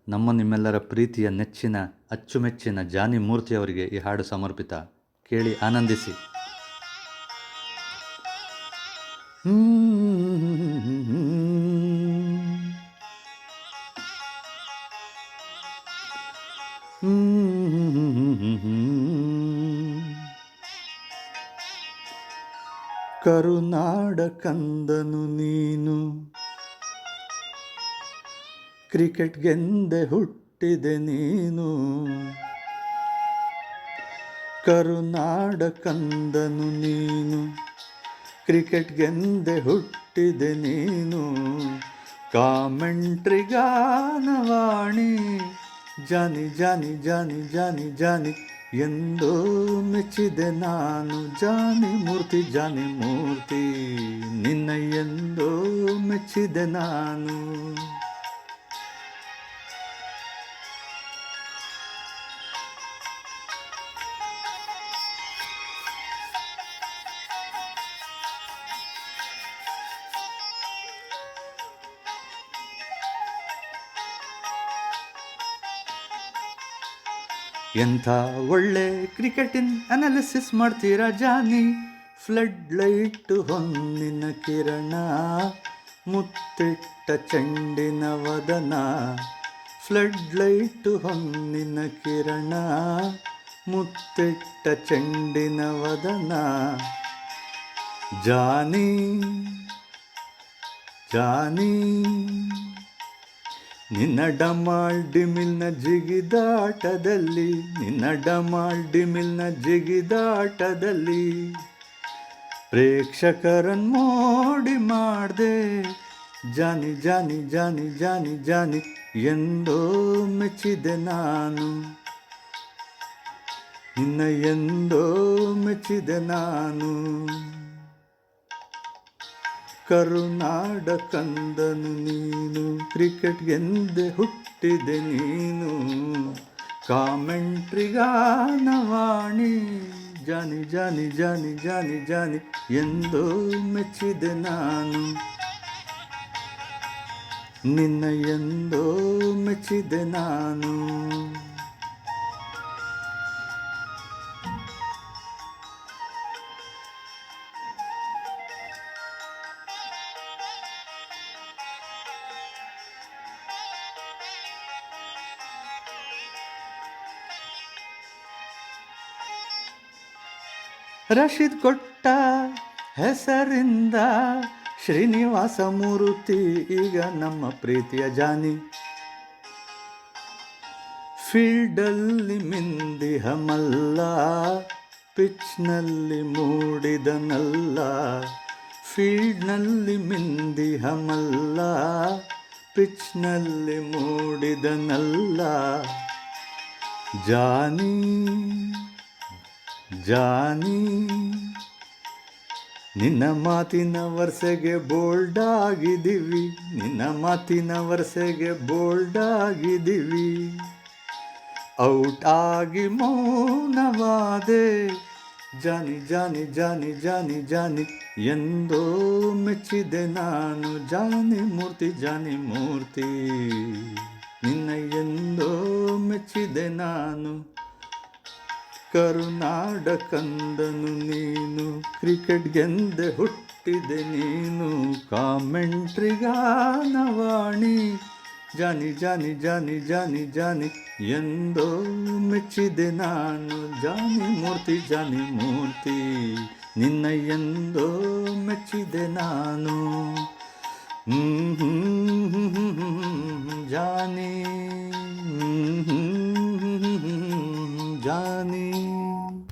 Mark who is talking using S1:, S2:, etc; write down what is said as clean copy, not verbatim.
S1: ನಿಮ್ಮೆಲ್ಲರ ಪ್ರೀತಿಯ ನೆಚ್ಚಿನ ಅಚ್ಚುಮೆಚ್ಚಿನ ಜಾನಿ ಮೂರ್ತಿಯವರಿಗೆ ಈ ಹಾಡು ಸಮರ್ಪಿತ. ಕೇಳಿ ಆನಂದಿಸಿ. ಕರುನಾಡ ಕಂದನು ನೀನು, ಕ್ರಿಕೆಟ್ಗೆಂದೆ ಹುಟ್ಟಿದೆ ನೀನು. ಕರುನಾಡ ಕಂದನು ನೀನು, ಕ್ರಿಕೆಟ್ಗೆಂದೆ ಹುಟ್ಟಿದೆ ನೀನು. ಕಾಮೆಂಟ್ರಿ ಗಾನವಾಣಿ ಜಾನಿ ಜಾನಿ ಜಾನಿ ಜಾನಿ ಜಾನಿ ಎಂದೋ ಮೆಚ್ಚಿದೆ ನಾನು. ಜಾನಿ ಮೂರ್ತಿ ಜಾನಿ ಮೂರ್ತಿ ನಿನ್ನ ಎಂದೋ ಮೆಚ್ಚಿದೆ ನಾನು. ಎಂಥ ಒಳ್ಳೆ ಕ್ರಿಕೆಟಿನ್ ಅನಾಲಿಸಿಸ್ ಮಾಡ್ತೀರಾ ಜಾನಿ. ಫ್ಲಡ್ ಲೈಟ್ ಹೊನ್ನಿನ ಕಿರಣ, ಮುತ್ತಿಟ್ಟ ಚೆಂಡಿನ ವದನ. ಫ್ಲಡ್ ಲೈಟ್ ಹೊನ್ನಿನ ಕಿರಣ, ಮುತ್ತಿಟ್ಟ ಚೆಂಡಿನ ವದನ. ಜಾನಿ ಜಾನಿ ನಿನ್ನ ಡಮಾಲ್ ಡಿಮಿಲ್ನ ಜಿಗಿದಾಟದಲ್ಲಿ, ನಿನ್ನ ಡಮಾಲ್ ಡಿಮಿಲ್ನ ಜಿಗಿದಾಟದಲ್ಲಿ ಪ್ರೇಕ್ಷಕರನ್ ಮೋಡಿ ಮಾಡ್ದೆ. ಜಾನಿ ಜಾನಿ ಜಾನಿ ಜಾನಿ ಜಾನಿ ಎಂದೋ ಮೆಚ್ಚಿದೆ ನಾನು. ನಿನ್ನ ಎಂದೋ ಮೆಚ್ಚಿದೆ ನಾನು. ಕರುನಾಡ ಕಂದನು ನೀನು, ಕ್ರಿಕೆಟ್ಗೆಂದೆ ಹುಟ್ಟಿದೆ ನೀನು. ಕಾಮೆಂಟ್ರಿ ಗಾನವಾಣಿ ಜಾನಿ ಜಾನಿ ಜಾನಿ ಜಾನಿ ಜಾನಿ ಎಂದೋ ಮೆಚ್ಚಿದೆ ನಾನು. ನಿನ್ನ ಎಂದೋ ಮೆಚ್ಚಿದೆ ನಾನು. ರಶೀದ್ ಕೊಟ್ಟ ಹೆಸರಿಂದ ಶ್ರೀನಿವಾಸ ಮೂರ್ತಿ ಈಗ ನಮ್ಮ ಪ್ರೀತಿಯ ಜಾನಿ. ಫೀಲ್ಡಲ್ಲಿ ಮಿಂದಿಹ ಮಲ್ಲ, ಪಿಚ್ನಲ್ಲಿ ಮೂಡಿದನಲ್ಲ. ಫೀಲ್ಡ್ನಲ್ಲಿ ಮಿಂದಿಹ ಮಲ್ಲ, ಪಿಚ್ನಲ್ಲಿ ಮೂಡಿದನಲ್ಲ. ಜಾನಿ ಜಾನಿ ನಿನ್ನ ಮಾತಿನ ವರ್ಷಗೆ ಬೋಲ್ಡ್ ಆಗಿದ್ದೀವಿ, ನಿನ್ನ ಮಾತಿನ ವರ್ಷಗೆ ಬೋಲ್ಡ್ ಆಗಿದ್ದೀವಿ. ಔಟ್ ಆಗಿ ಮೌನವಾದೆ. ಜಾನಿ ಜಾನಿ ಜಾನಿ ಜಾನಿ ಜಾನಿ ಎಂದೋ ಮೆಚ್ಚಿದೆ ನಾನು. ಜಾನಿ ಮೂರ್ತಿ ಜಾನಿ ಮೂರ್ತಿ ನಿನ್ನ ಎಂದೋ ಮೆಚ್ಚಿದೆ ನಾನು. ಕರುನಾಡ ಕಂದನು ನೀನು, ಕ್ರಿಕೆಟ್ಗೆಂದೆ ಹುಟ್ಟಿದೆ ನೀನು. ಕಾಮೆಂಟ್ರಿ ಗಾನವಾಣಿ ಜಾನಿ ಜಾನಿ ಜಾನಿ ಜಾನಿ ಜಾನಿ ಎಂದೋ ಮೆಚ್ಚಿದೆ ನಾನು. ಜಾನಿ ಮೂರ್ತಿ ಜಾನಿ ಮೂರ್ತಿ ನಿನ್ನ ಎಂದೋ ಮೆಚ್ಚಿದೆ ನಾನು. ಜಾನಿ ಜಾನಿ